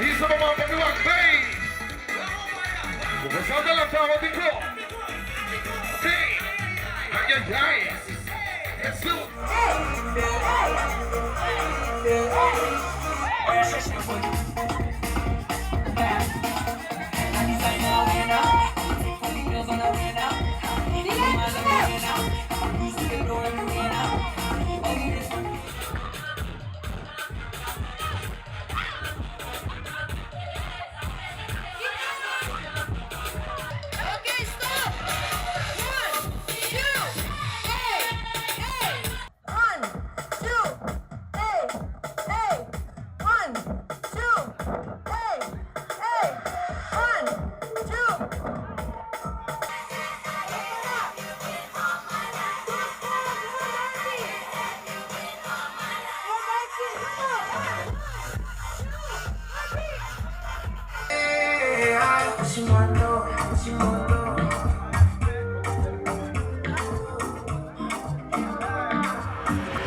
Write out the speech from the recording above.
hizo mambo pamiwa bei. Umeshaanza la tawa diko. Hey. Ayayay. Yesu. She wanna know